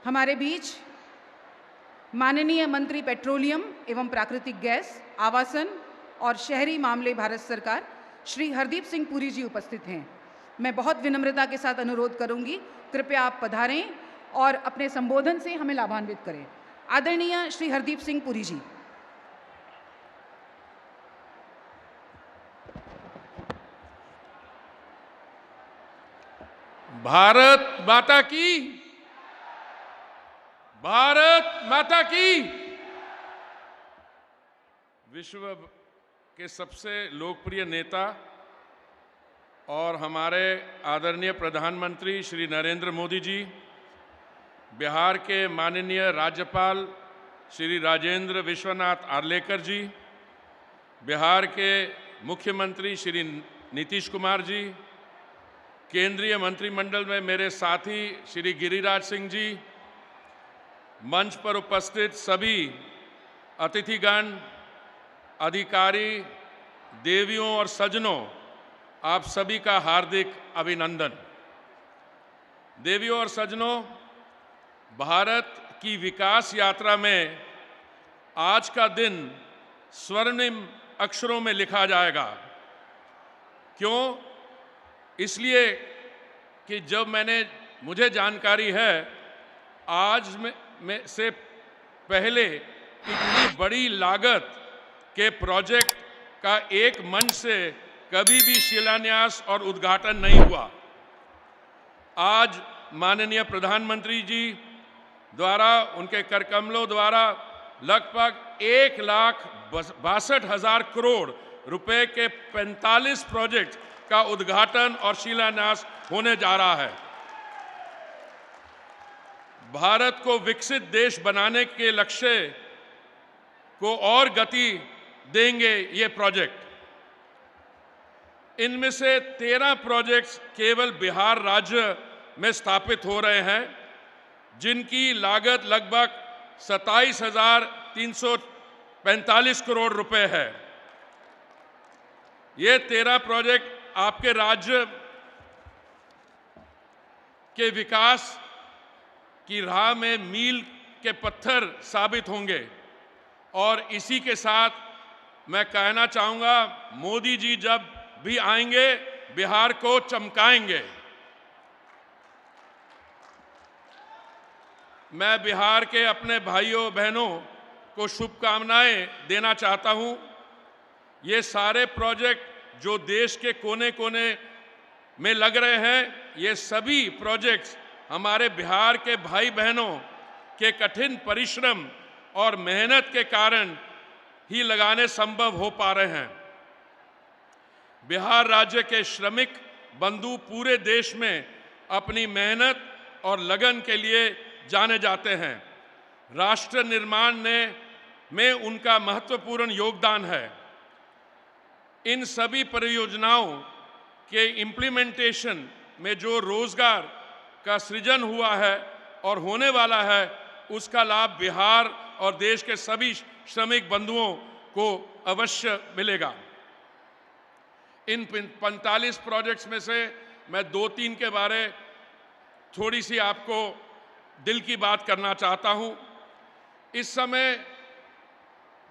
हमारे बीच माननीय मंत्री पेट्रोलियम एवं प्राकृतिक गैस, आवासन और शहरी मामले भारत सरकार श्री हरदीप सिंह पुरी जी उपस्थित हैं। मैं बहुत विनम्रता के साथ अनुरोध करूंगी, कृपया आप पधारें और अपने संबोधन से हमें लाभान्वित करें। आदरणीय श्री हरदीप सिंह पुरी जी। भारत माता की, भारत माता की। विश्व के सबसे लोकप्रिय नेता और हमारे आदरणीय प्रधानमंत्री श्री नरेंद्र मोदी जी, बिहार के माननीय राज्यपाल श्री राजेंद्र विश्वनाथ आर्लेकर जी, बिहार के मुख्यमंत्री श्री नीतीश कुमार जी, केंद्रीय मंत्रिमंडल में मेरे साथी श्री गिरिराज सिंह जी, मंच पर उपस्थित सभी अतिथिगण, अधिकारी, देवियों और सज्जनों, आप सभी का हार्दिक अभिनंदन। देवियों और सज्जनों, भारत की विकास यात्रा में आज का दिन स्वर्णिम अक्षरों में लिखा जाएगा। क्यों? इसलिए कि जब मुझे जानकारी है, आज में से पहले इतनी बड़ी लागत के प्रोजेक्ट का एक मंच से कभी भी शिलान्यास और उद्घाटन नहीं हुआ। आज माननीय प्रधानमंत्री जी द्वारा, उनके करकमलों द्वारा लगभग 1,62,000 करोड़ रुपए के 45 प्रोजेक्ट का उद्घाटन और शिलान्यास होने जा रहा है। भारत को विकसित देश बनाने के लक्ष्य को और गति देंगे ये प्रोजेक्ट। इनमें से 13 प्रोजेक्ट्स केवल बिहार राज्य में स्थापित हो रहे हैं, जिनकी लागत लगभग 27,345 करोड़ रुपए है। ये 13 प्रोजेक्ट आपके राज्य के विकास की राह में मील के पत्थर साबित होंगे। और इसी के साथ मैं कहना चाहूँगा, मोदी जी जब भी आएंगे, बिहार को चमकाएंगे। मैं बिहार के अपने भाइयों बहनों को शुभकामनाएं देना चाहता हूं। ये सारे प्रोजेक्ट जो देश के कोने कोने में लग रहे हैं, ये सभी प्रोजेक्ट्स हमारे बिहार के भाई बहनों के कठिन परिश्रम और मेहनत के कारण ही लगाने संभव हो पा रहे हैं। बिहार राज्य के श्रमिक बंधु पूरे देश में अपनी मेहनत और लगन के लिए जाने जाते हैं। राष्ट्र निर्माण में उनका महत्वपूर्ण योगदान है। इन सभी परियोजनाओं के इम्प्लीमेंटेशन में जो रोजगार का सृजन हुआ है और होने वाला है, उसका लाभ बिहार और देश के सभी श्रमिक बंधुओं को अवश्य मिलेगा। इन 45 प्रोजेक्ट्स में से मैं 2-3 के बारे थोड़ी सी आपको दिल की बात करना चाहता हूं। इस समय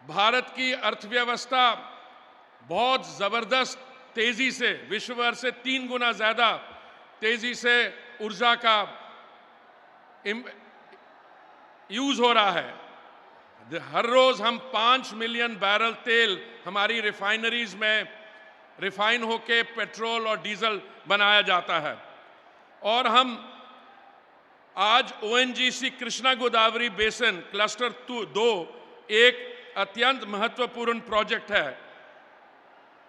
भारत की अर्थव्यवस्था बहुत जबरदस्त तेजी से, विश्व भर से 3 गुना ज्यादा तेजी से ऊर्जा का यूज हो रहा है। हर रोज हम 5 मिलियन बैरल तेल हमारी रिफाइनरीज में रिफाइन होके पेट्रोल और डीजल बनाया जाता है। और हम आज ONGC Krishna Godavari basin cluster 2 एक अत्यंत महत्वपूर्ण प्रोजेक्ट है।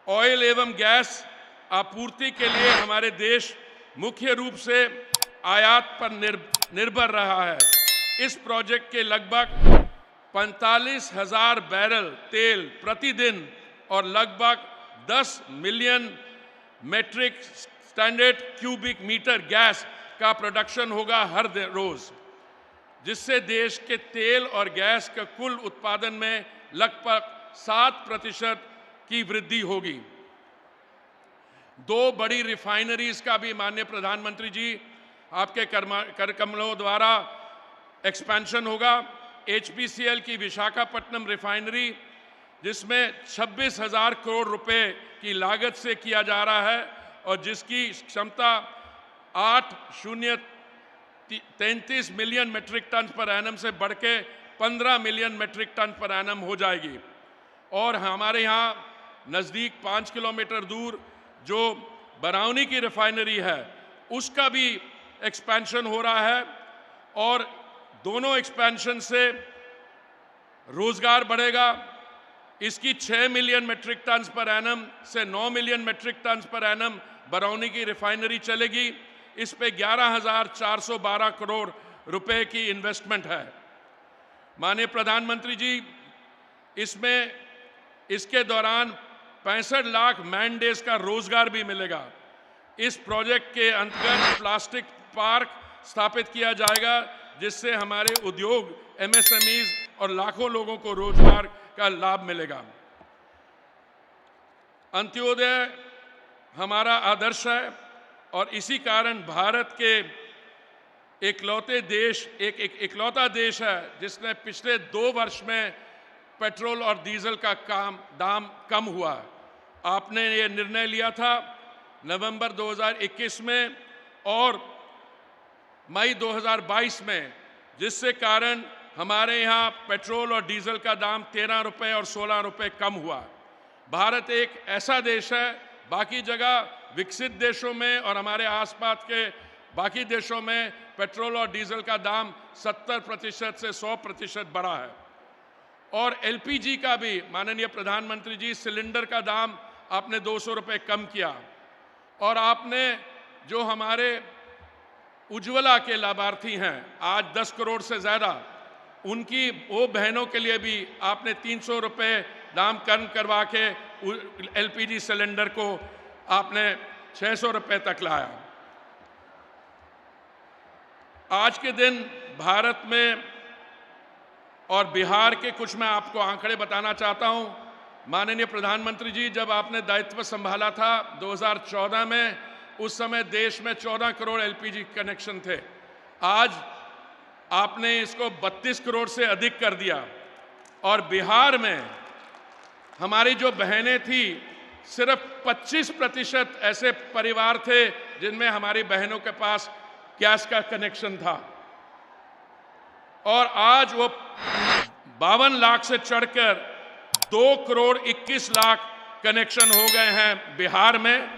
ऑयल एवं गैस आपूर्ति के लिए हमारे देश मुख्य रूप से आयात पर निर्भर रहा है। इस प्रोजेक्ट के लगभग 45,000 बैरल तेल प्रतिदिन और लगभग 10 million metric standard cubic metre gas का प्रोडक्शन होगा हर रोज, जिससे देश के तेल और गैस के कुल उत्पादन में लगभग 7% की वृद्धि होगी। 2 बड़ी रिफाइनरीज का भी माननीय प्रधानमंत्री जी आपके कर कमलों द्वारा एक्सपेंशन होगा। HPCL की विशाखापट्टनम रिफाइनरी, जिसमें 26,000 करोड़ रुपए की लागत से किया जा रहा है और जिसकी क्षमता 8,033 million metric ton per annum से बढ़ के 15 million metric ton per annum हो जाएगी। और हमारे यहाँ नज़दीक 5 किलोमीटर दूर जो बरौनी की रिफाइनरी है, उसका भी एक्सपेंशन हो रहा है और दोनों एक्सपेंशन से रोजगार बढ़ेगा। इसकी 6 million metric ton per annum से 9 million metric ton per annum Barauni की रिफाइनरी चलेगी। इस पे 11,412 करोड़ रुपए की इन्वेस्टमेंट है। माननीय प्रधानमंत्री जी, इसमें इसके दौरान 65 लाख मैन डेज का रोजगार भी मिलेगा। इस प्रोजेक्ट के अंतर्गत प्लास्टिक पार्क स्थापित किया जाएगा, जिससे हमारे उद्योग, MSMEs और लाखों लोगों को रोजगार का लाभ मिलेगा। अंत्योदय हमारा आदर्श है और इसी कारण भारत के इकलौता देश है जिसने पिछले 2 वर्ष में पेट्रोल और डीजल का दाम कम हुआ। आपने ये निर्णय लिया था नवंबर 2021 में और मई 2022 में, जिससे कारण हमारे यहाँ पेट्रोल और डीजल का दाम 13 रुपये और 16 रुपये कम हुआ। भारत एक ऐसा देश है, बाकी जगह विकसित देशों में और हमारे आसपास के बाकी देशों में पेट्रोल और डीजल का दाम 70% से 100% बढ़ा है। और LPG का भी माननीय प्रधानमंत्री जी, सिलेंडर का दाम आपने 200 रुपये कम किया। और आपने जो हमारे उज्ज्वला के लाभार्थी हैं, आज 10 करोड़ से ज़्यादा, उनकी वो बहनों के लिए भी आपने 300 रुपये दाम कम करवा के LPG सिलेंडर को आपने 600 रुपये तक लाया। आज के दिन भारत में और बिहार के कुछ मैं आपको आंकड़े बताना चाहता हूं। माननीय प्रधानमंत्री जी, जब आपने दायित्व संभाला था 2014 में, उस समय देश में 14 करोड़ LPG कनेक्शन थे। आज आपने इसको 32 करोड़ से अधिक कर दिया और बिहार में हमारी जो बहनें थी, सिर्फ 25% ऐसे परिवार थे जिनमें हमारी बहनों के पास गैस का कनेक्शन था और आज वो 52 लाख से चढ़कर 2 करोड़ 21 लाख कनेक्शन हो गए हैं बिहार में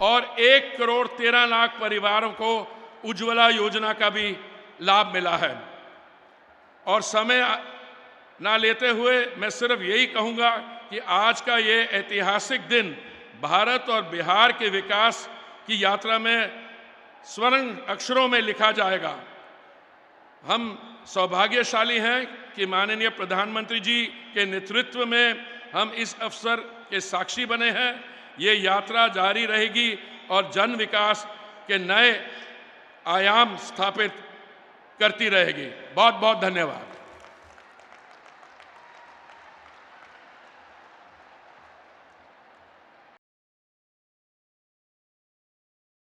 और 1 करोड़ 13 लाख परिवारों को उज्ज्वला योजना का भी लाभ मिला है। और समय ना लेते हुए मैं सिर्फ यही कहूंगा कि आज का ये ऐतिहासिक दिन भारत और बिहार के विकास की यात्रा में स्वर्ण अक्षरों में लिखा जाएगा। हम सौभाग्यशाली हैं कि माननीय प्रधानमंत्री जी के नेतृत्व में हम इस अवसर के साक्षी बने हैं। ये यात्रा जारी रहेगी और जन विकास के नए आयाम स्थापित करती रहेगी। बहुत बहुत धन्यवाद।